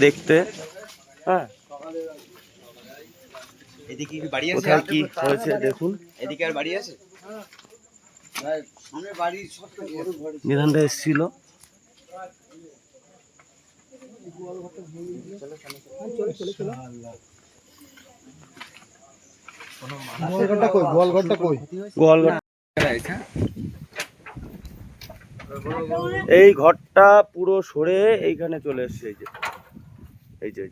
দেখতে। হ্যাঁ, এদিকে কি বাড়ি আছে? কোথায় কি হয়েছে দেখুন। এদিকে আর বাড়ি আছে? সামনে বাড়ি নিধানটা এসেছিল। এই ঘরটা পুরো সরে এইখানে চলে এসছে। এই যে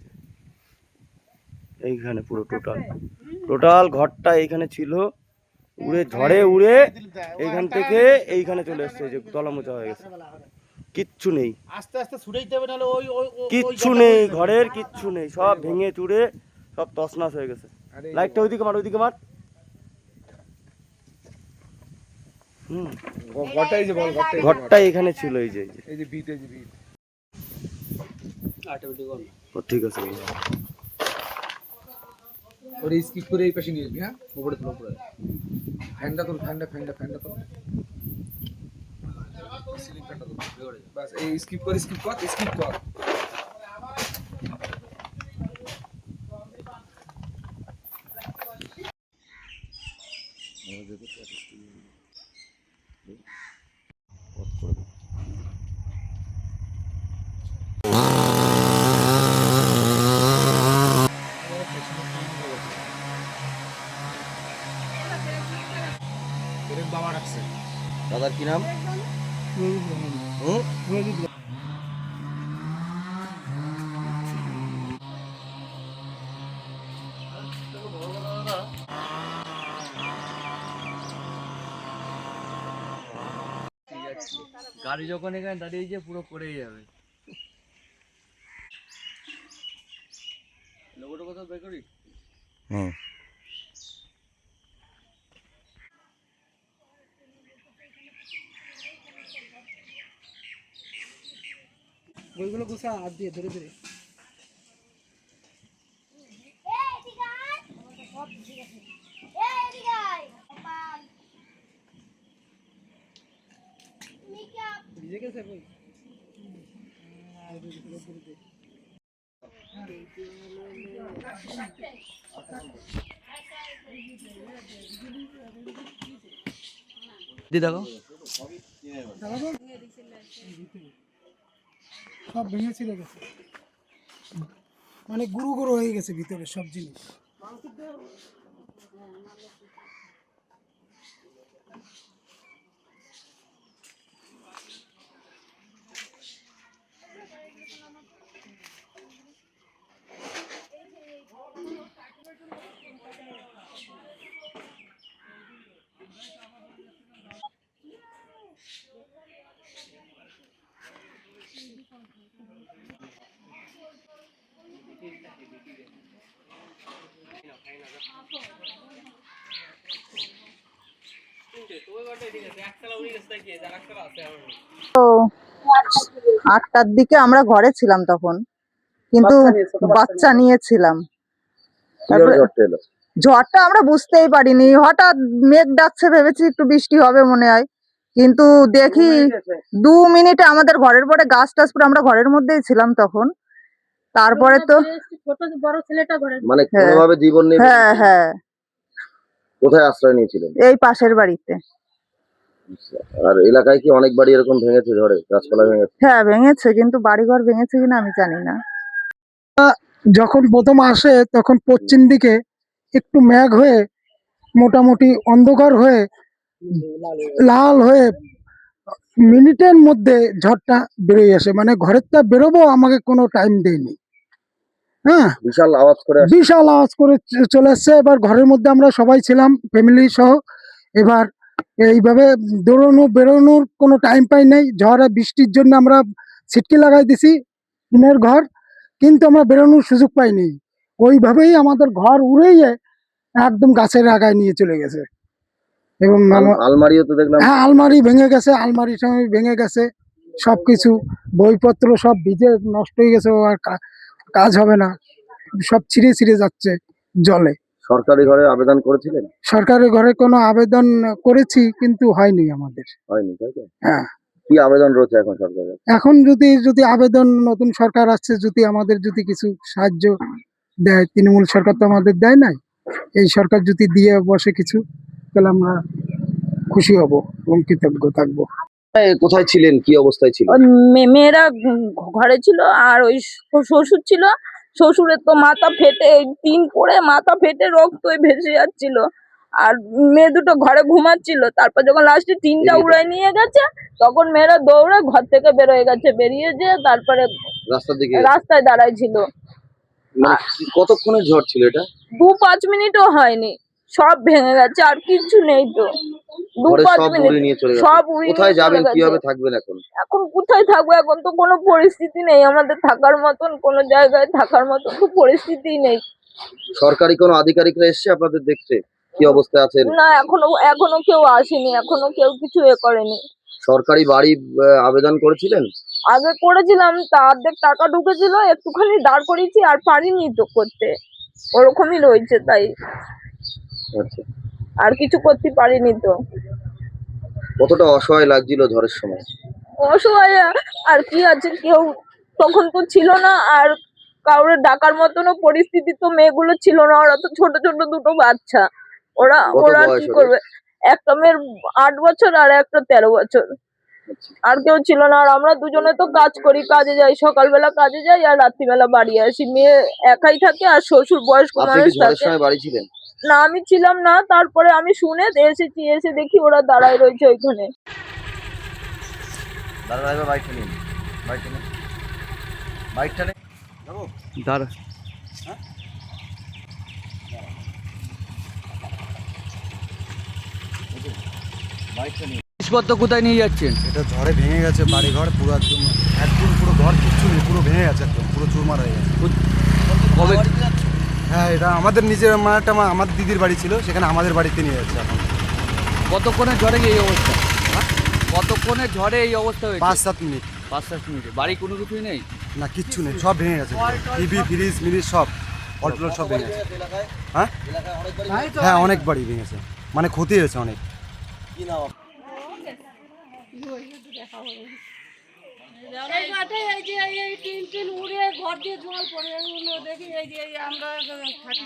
এইখানে পুরো টোটাল ঘরটা এইখানে ছিল, উড়ে ঝড়ে উড়ে এইখান থেকে এইখানে চলে এসছে। যে তলা মোচা হয়ে গেছে, কিচ্ছু নেই, আস্তে আস্তে ছুটাইতে হবে, নাহলে ওই কিচ্ছু নেই, ঘরের কিচ্ছু নেই, সব ভেঙে চুড়ে সব তছনছ হয়ে গেছে। লাইটটা ওইদিকে মার, ওইদিকে মার। ঘরটা এখানে ছিল। এই যে ঠিক আছে, ওরে স্কিপ করে এই পাশে নিয়ে যাবি। হ্যাঁ, উপরে তোল, উপরে ফ্যানটা তোল, ফ্যানটা তোল, সিলিং ফ্যানটা তোল, বাস। এই স্কিপ কর। বাবা রাখছে। দাদার কি নাম? গাড়ি যখন এখানে দাঁড়িয়েছে পুরো পড়েই যাবে। লোগোটা কোথাও বের করি। ওইগুলো গুছা হাত দিয়ে ধরে ধরে। ভিজে গেছে কই? দেখো সব ভেঙে ছিঁড়ে গেছে, মানে গুঁড়ো গুঁড়ো হয়ে গেছে ভিতরে সব জিনিস। তো 8টার দিকে আমরা ঘরে ছিলাম তখন, কিন্তু বাচ্চা নিয়েছিলাম। তারপরে ঝড়টা আমরা বুঝতেই পারিনি, হঠাৎ মেঘ ডাকছে, ভেবেছি একটু বৃষ্টি হবে মনে হয়, কিন্তু দেখি 2 মিনিটে আমাদের ঘরের পরে গাছ টাছ পুরো, আমরা ঘরের মধ্যেই ছিলাম তখন। তারপরে তো মানে কোনোভাবে জীবন নিয়ে। হ্যাঁ, কোথায় আশ্রয় নিয়েছিলেন? এই পাশের বাড়িতে। আর এলাকায় কি অনেক বাড়ি এরকম ভেঙেছে ঝড়ে, গাছপালা ভেঙেছে? হ্যাঁ ভেঙেছে, কিন্তু বাড়িঘর ভেঙেছে কিনা আমি জানি না। যখন প্রথম আসে তখন পশ্চিম দিকে একটু মেঘ হয়ে মোটামুটি অন্ধকার হয়ে লাল হয়ে মিনিটের মধ্যে ঝড়টা বেরিয়ে আসে, মানে ঘরের তা বেরোবো আমাকে কোনো টাইম দেয়নি। হ্যাঁ, বিশাল আওয়াজ করে চলে আসছে। এবার ঘরের মধ্যে আমরা সবাই ছিলাম ফ্যামিলি সহ। এবার এইভাবে বেরোনোর কোনো টাইম পাই নাই। ঝড় আর বৃষ্টির জন্য আমরা ছিটকে লাগাই দিছি টিনের ঘর, কিন্তু আমরা বেরোনোর সুযোগ পাইনি। ওইভাবেই আমাদের ঘর উড়েই একদম গাছের আগায় নিয়ে চলে গেছে। এবং আলমারিও তো দেখলাম। হ্যাঁ, আলমারি ভেঙে গেছে, আলমারি ভেঙে গেছে, সবকিছু বইপত্র সব ভিজে নষ্ট হয়ে গেছে। আর কাজ হবে না, সব ছিঁড়ে যাচ্ছে জলে। সরকারি ঘরে আবেদন করেছিলেন? সরকারি ঘরে কোনো আবেদন করেছি, কিন্তু হয়নি আমাদের। হয়নি, তাই তো? হ্যাঁ, কি আবেদন রয়েছে এখন সরকারের? এখন যদি আবেদন, নতুন সরকার আসছে, যদি আমাদের যদি কিছু সাহায্য দেয়, তৃণমূল সরকার তো আমাদের দেয় নাই, এই সরকার যদি দিয়ে বসে কিছু, তাহলে আমরা খুশি হব এবং কৃতজ্ঞ থাকবো। কোথায় ছিলেন, কি অবস্থায় ছিল? ওই মেয়েরা ঘরে ছিল, আর ওই শ্বশুর ছিল। শ্বশুরের তো মাথা ফেটে, টিন পড়ে মাথা ফেটে রক্তই ভেসে যাচ্ছিল। আর মেয়ে দুটো ঘরে ঘুমাচ্ছিল। তারপর যখন লাস্টে টিনটা উড়াই নিয়ে গেছে, তখন মেয়েরা দৌড়ে ঘর থেকে বেরোয় গেছে। বেরিয়ে যে তারপরে রাস্তার দিকে রাস্তায় দাঁড়ায় ছিল। মানে কতক্ষণের ঝড় ছিল এটা? 2-5 মিনিটও হয়নি, সব ভেঙে গেছে, আর কিছু নেই তো। ঘরে 2-5 সব মিনিট উড়িয়ে নিয়ে চলে গেছে। সব উড়িয়ে কোথায় নিয়ে যাবেন, চলে গেছে। কিভাবে থাকবেন এখন? এখন কোথায় থাকবো? এখন তো কোনো পরিস্থিতি নেই আমাদের থাকার মতন, কোনো জায়গায় থাকার মতন তো পরিস্থিতি নেই। সরকারি কোনো আধিকারিকরা এসেছে আপনাদের দেখতে কি অবস্থায় আছেন? না, এখনো কেউ আসেনি, এখনো কেউ কিছু করেনি। সরকারি বাড়ি আবেদন করেছিলেন? আগে করেছিলাম, তা অর্ধেক টাকা ঢুকেছিল, একটুখানি দাঁড় করিয়েছি, আর পারিনি তো করতে, ওরকমই রয়েছে। তাই আচ্ছা, আর কিছু করতে পারিনি তো। কতটা অসহায় লাগছিল ঝড়ের সময়? অসহায় আর কি আছে, কেউ তখন তো ছিল না, আর কাউরে ডাকার মতনও পরিস্থিতি তো মেয়েগুলো ছিল না। ওরা তো ছোট ছোট দুটো বাচ্চা, ওরা কত ওরা বয়স কি ওদের? করবে? একটা মেয়ের 8 বছর আর একটা 13 বছর। আর কেউ ছিল না। আর আমরা দুজনে তো কাজ করি, কাজে যাই, সকালবেলা কাজে যাই আর রাত্রিবেলা বাড়ি আসি। মেয়ে একাই থাকে, আর শ্বশুর বয়স্ক আপনি মানুষ কি ঝড়ের থাকে। সময় বাড়ি ছিলেন? না, আমি ছিলাম না। তারপরে আমি শুনে এসেছি, এসে দেখি ওরা দাঁড়ায় রয়েছে ওইখানে। দাঁড়া, এবার বাইকটা নিন, বাইকটা নিন, বাইকটা নিন। যাবো দাঁড়া। জিনিসপত্র কোথায় নিয়ে যাচ্ছেন? এটা ঝড়ে ভেঙে গেছে, বাড়ি ঘর পুরো একদম একদম পুরো ঘর কিচ্ছু নেই, পুরো ভেঙে গেছে, একদম পুরো চুরমার হয়ে গেছে। কবে? হ্যাঁ, এটা আমাদের নিজের একটা আমার দিদির বাড়ি ছিল, সেখানে আমাদের বাড়িতে নিয়ে যাচ্ছে এখন। কতক্ষণের ঝড়ে এই অবস্থা? কতক্ষণের ঝড়ে এই অবস্থা হয়েছে? 5-7 মিনিট। 5-7 মিনিটে। বাড়ি কোনো কিছুই নেই? না, কিচ্ছু নেই, সব ভেঙে গেছে, টিভি ফ্রিজ মিরিজ সব অল্প সব ভেঙে গেছে। হ্যাঁ হ্যাঁ, অনেক বাড়ি ভেঙেছে, মানে ক্ষতি হয়েছে অনেক। এই মাঠে এই যে এই টিন টিন উড়ে ঘর দিয়ে জল পড়ে, এগুলো দেখি এই যে আমরা থাকি।